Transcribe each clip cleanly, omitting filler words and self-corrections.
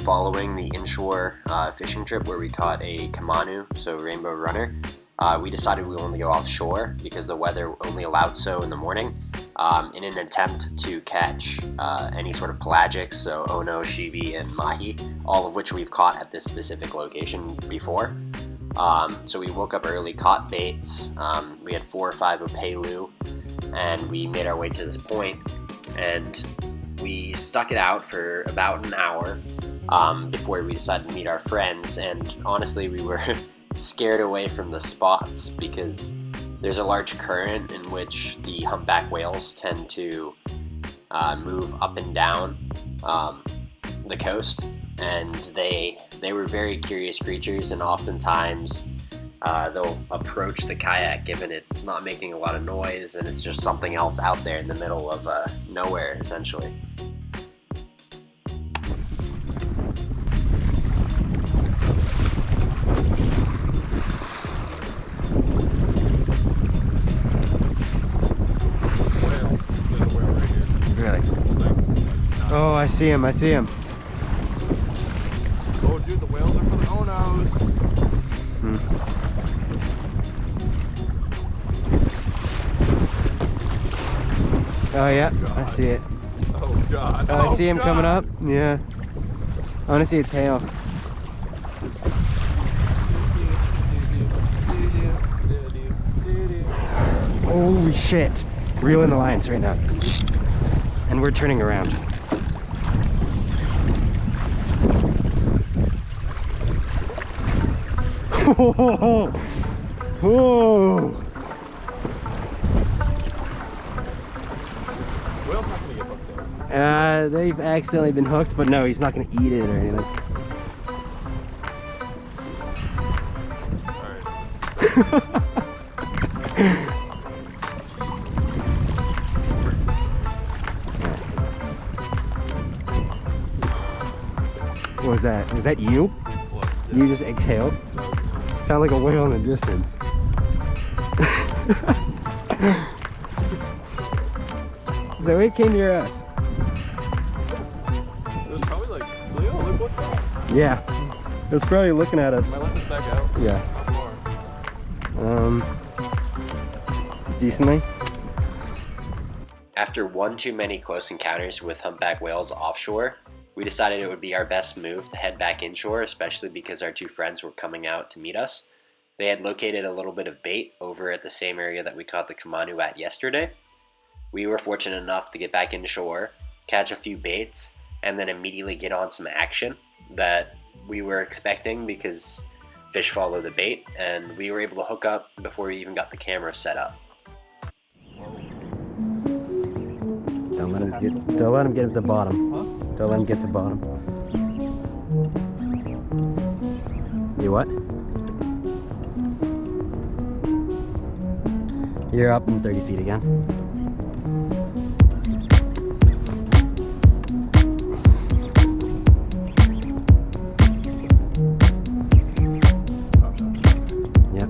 following the Inshore fishing trip where we caught a Kamanu, so rainbow runner. We decided we wanted to go offshore because the weather only allowed so in the morning, in an attempt to catch any sort of pelagics, so ono, shibi, and mahi, all of which we've caught at this specific location before. So we woke up early, caught baits. We had 4 or 5 of Pelu, and we made our way to this point, and we stuck it out for about an hour before we decided to meet our friends. And honestly, we were scared away from the spots because there's a large current in which the humpback whales tend to move up and down the coast, and they were very curious creatures, and oftentimes they'll approach the kayak given it's not making a lot of noise and it's just something else out there in the middle of nowhere, essentially. Oh, I see him, I see him. Oh, dude, the whales are for the onos. Oh, yeah, I see it. Oh, God. Oh, I see him coming up. Yeah. I want to see a tail. Holy shit. Reeling the lines right now. And we're turning around. Whoa! Whoa! Whale's not gonna get hooked there. They've accidentally been hooked, but no, he's not gonna eat it or anything. Alright. What was that? Was that you? What? You just exhaled? Sound like a whale in the distance. So it came near us. It was probably like, Leo, look what's that? Yeah. It was probably looking at us. Am I letting this back out? Yeah. How far? Decently. After one too many close encounters with humpback whales offshore, we decided it would be our best move to head back inshore, especially because our 2 friends were coming out to meet us. They had located a little bit of bait over at the same area that we caught the Kamanu at yesterday. We were fortunate enough to get back inshore, catch a few baits, and then immediately get on some action that we were expecting because fish follow the bait, and we were able to hook up before we even got the camera set up. Don't let him get to the bottom. Huh? Don't let him get to the bottom. You what? You're up in 30 feet again. Yep.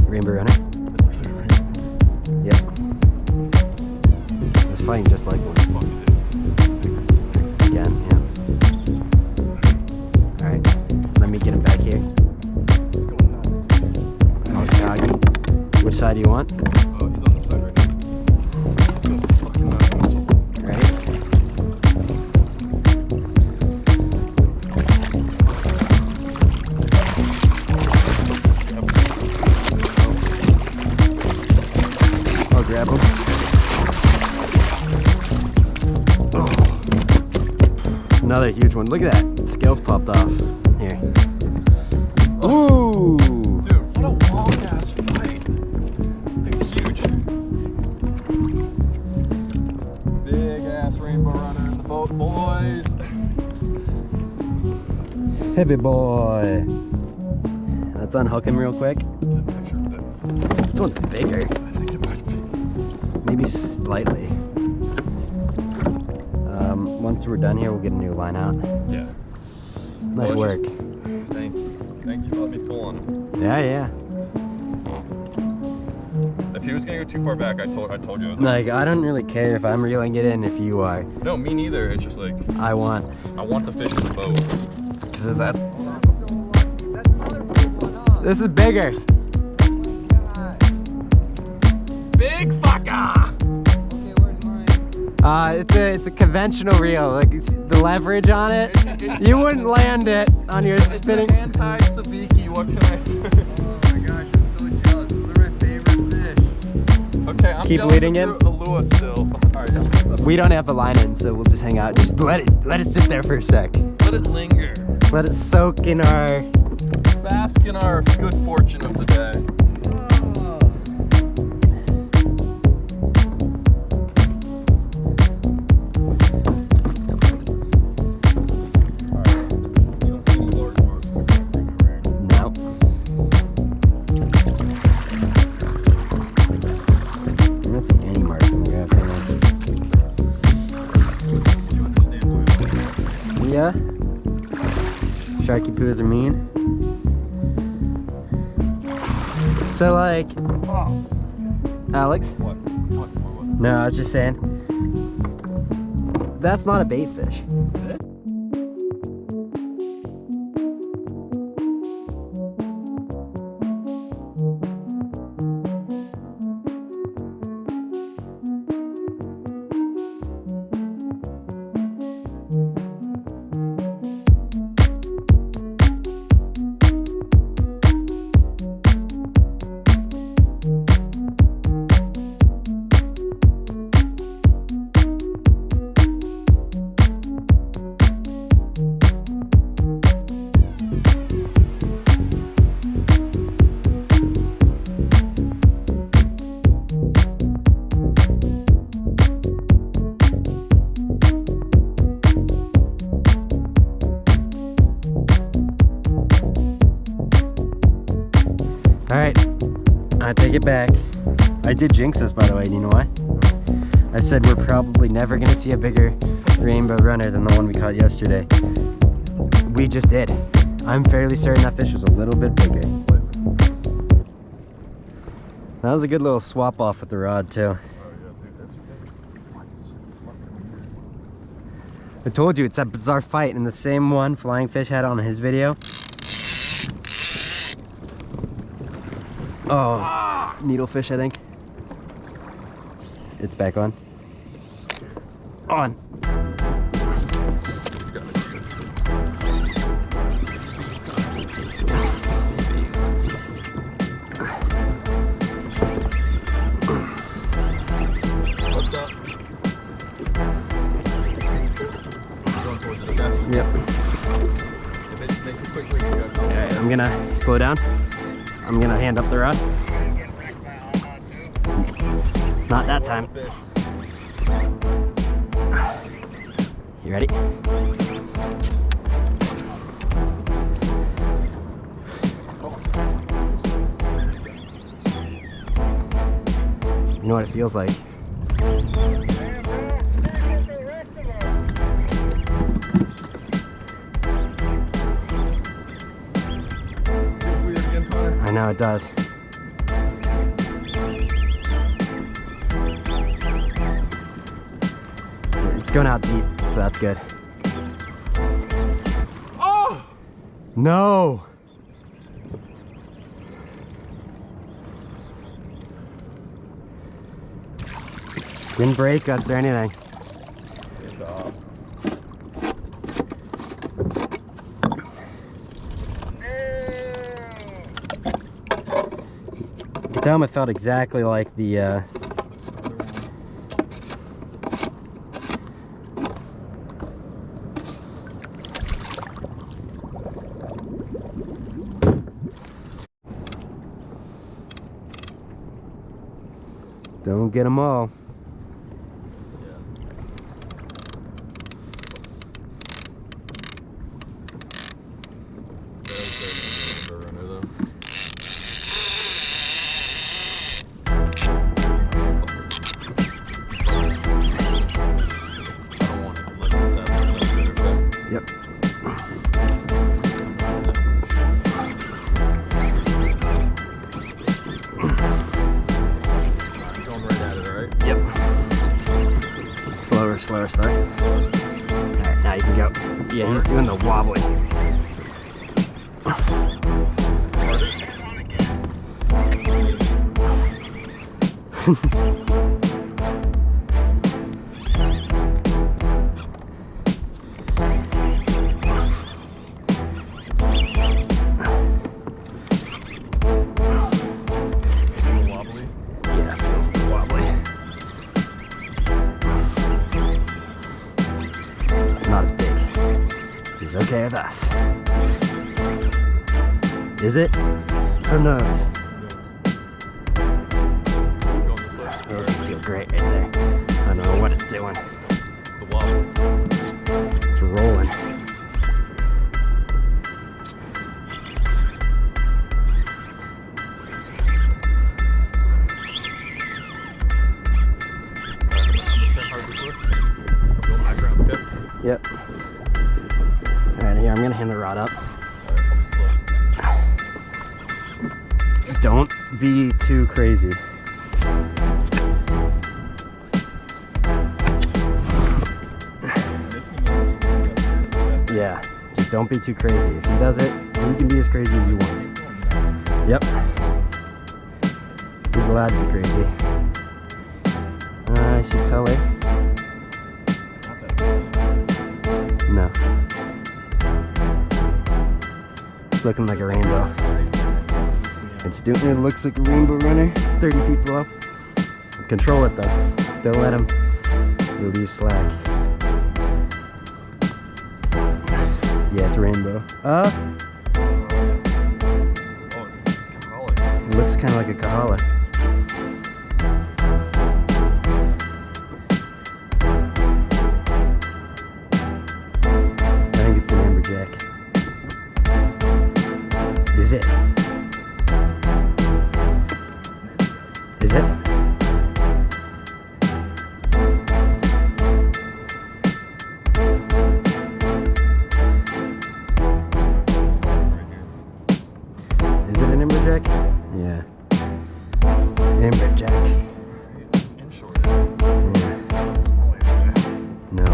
Rainbow runner. Yep. It's fighting just like one. Again, yeah. Alright, let me get him back here. Oh, doggy. Which side do you want? Oh, he's on the side right now. Let's go fucking Ready? I'll grab him. Another huge one. Look at that. The scales popped off. Here. Ooh! Dude, what a long ass fight. It's huge. Big ass rainbow runner in the boat, boys. Heavy boy. Let's unhook him real quick. Get a picture of it. This one's bigger. I think it might be. Maybe slightly. Once we're done here, we'll get a new line out. Yeah. Nice Well, work. Thank you. Thank you for letting me pull on him. Yeah, yeah. I If he was gonna go too far back, I told you. I was Like, I don't really care if I'm reeling it in if you are. no, me neither. It's just like I want the fish in the boat. because of that. This is bigger. Big fucker. Okay, where's mine? It's a conventional reel. Like the leverage on it, you wouldn't land it on your spinning. It's an anti-sabiki. What can I say? Oh my gosh, I'm so jealous. These are my favorite fish. Okay, I'm Keep jealous leading of in. your Alua still. All right, We don't have the line in, so we'll just hang out. Just let it sit there for a sec. let it linger. Let it soak in our. Bask in our good fortune of the day. No. I don't see any marks in the graph right now. Yeah. Sharky poos are mean. So like, Alex? What? No, I was just saying. That's not a bait fish. Alright, I take it back. I did jinx us, by the way, and you know why? I said we're probably never gonna see a bigger rainbow runner than the one we caught yesterday. We just did. I'm fairly certain that fish was a little bit bigger. That was a good little swap off with the rod too. I told you, it's that bizarre fight, and the same one Flying Fish had on his video. Oh, needlefish, I think. It's back on. On. What's up? Going towards it, okay? Yep. If it makes it quickly, you gotta go. Alright, I'm gonna slow down. I'm gonna hand up the rod. Not that time. Fish. You ready? You know what it feels like? I know it does. It's going out deep, so that's good. Oh! No! Didn't break us or anything. Good job. You can tell it felt exactly like the don't get them all. Yep. far? Alright, now you can go. Yeah, he's doing the wobbly. Yeah, feels a little wobbly. Not as big. He's okay with us. Is it? Who knows? Those feel great right there. I don't know what it's doing. The wobbles. It's rolling. Yep. Alright, here, I'm gonna hand the rod up. Don't be too crazy. Yeah, just don't be too crazy. If he does it, you can be as crazy as you want. Yep. He's allowed to be crazy. I see color. No. It's looking like a rainbow. It looks like a rainbow runner. It's 30 feet below. Control it though. Don't let him relieve slack. Yeah, it's rainbow. It looks kind of like a kahala. I think it's an amberjack. Is it? Is it? Is it an amberjack? Yeah. Amberjack. Inshore. Yeah. No.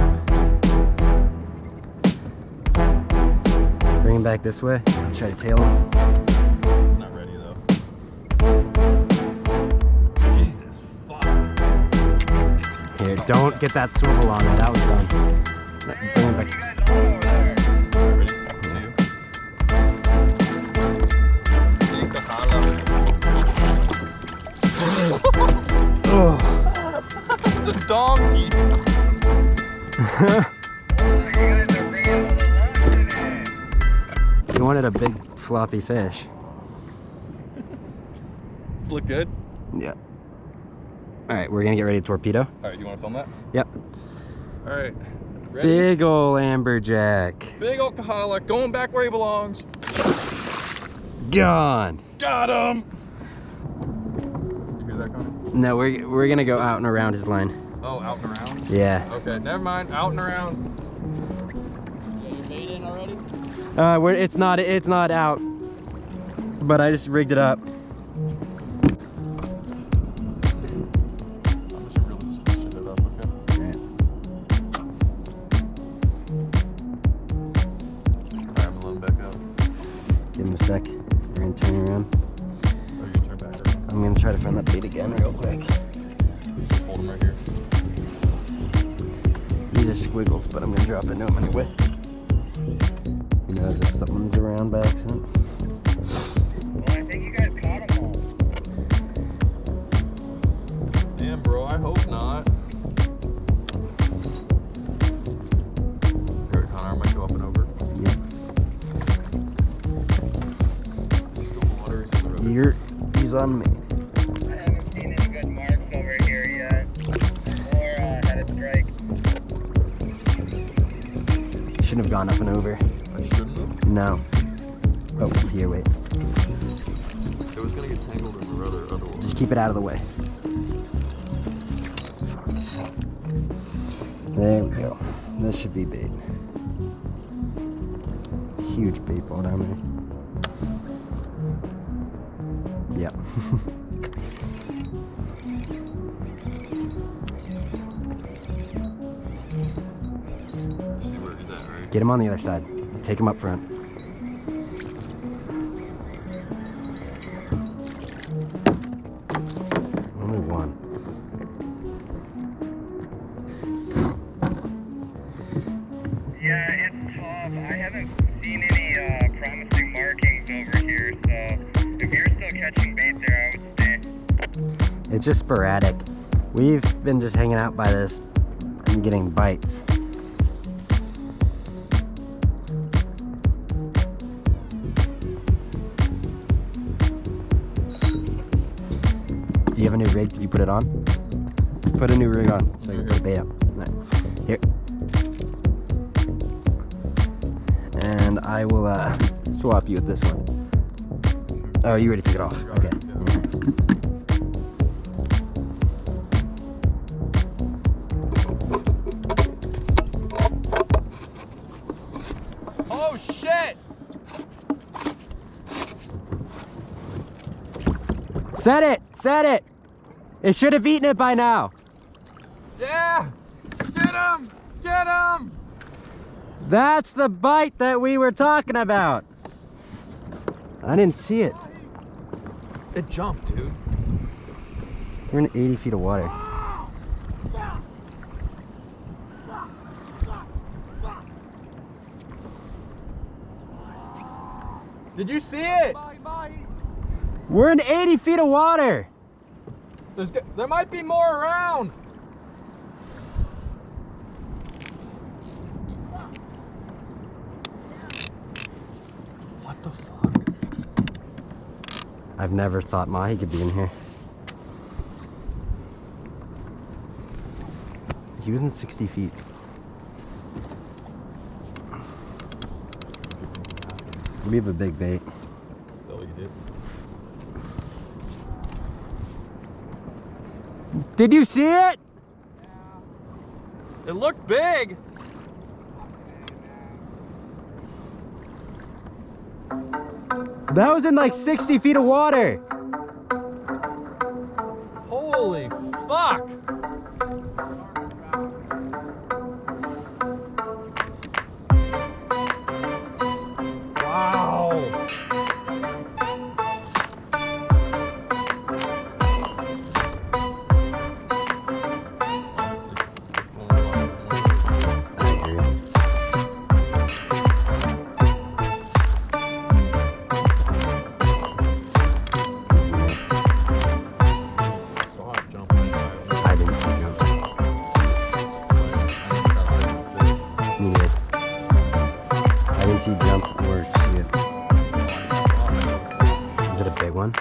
Bring him back this way. I'll try to tail him. He's not ready though. Jesus fuck. Here, don't get that swivel on there. That was done. Bring him back. Ready? Two. Big kahala. Oh. It's a donkey. You wanted a big floppy fish. Does it look good? Yeah. Alright, we're gonna get ready to torpedo. Alright, you want to film that? Yep. Alright. Ready? Big ol' amberjack. Big old kahala going back where he belongs. Gone. Got him! You hear that, Connor? No, we're gonna go out and around his line. Oh, out and around? Yeah. Okay, never mind. Out and around. Yeah, you made in already? It's not out. But I just rigged it up. I'm just really shit it up, okay? Alright, I'm gonna let him back out. Give him a sec. We're gonna turn around. Oh, you can turn back around. I'm gonna try to find that bait again real quick. Hold him right here. These are squiggles, but I'm gonna drop into them anyway. You know, as if someone's around by accident. Well, I think you guys caught them all. Damn, bro, I hope not. Here, Connor, I might go up and over. Yep. Is he still in the water? He's in the river. He's on me. I haven't seen any good marks over here yet. More had a strike. Shouldn't have gone up and over. I shouldn't have. No. Oh, here, wait. It was gonna get tangled in the other one. Just keep it out of the way. There we go. This should be bait. Huge bait ball down there. Yep. Get him on the other side. Take him up front. Only one. Yeah, it's tough. I haven't seen any promising markings over here, so if you're still catching bait there, I would stay. It's just sporadic. We've been just hanging out by this and getting bites. Do you have a new rig? Did you put it on? Put a new rig on so you can put a bait up. Right. Here. And I will swap you with this one. Oh, you already took it off. Okay. Yeah. Oh shit! Set it! Set it! It should have eaten it by now. Yeah! Get him! Get him! That's the bite that we were talking about. I didn't see it. It jumped, dude. We're in 80 feet of water. Did you see it? We're in 80 feet of water. There might be more around. What the fuck? I've never thought Mahi could be in here. He was in 60 feet. We have a big bait. Oh, you did? Did you see it? It looked big. That was in like 60 feet of water. Holy fuck. Wow. See jump or see it. Is it a big one?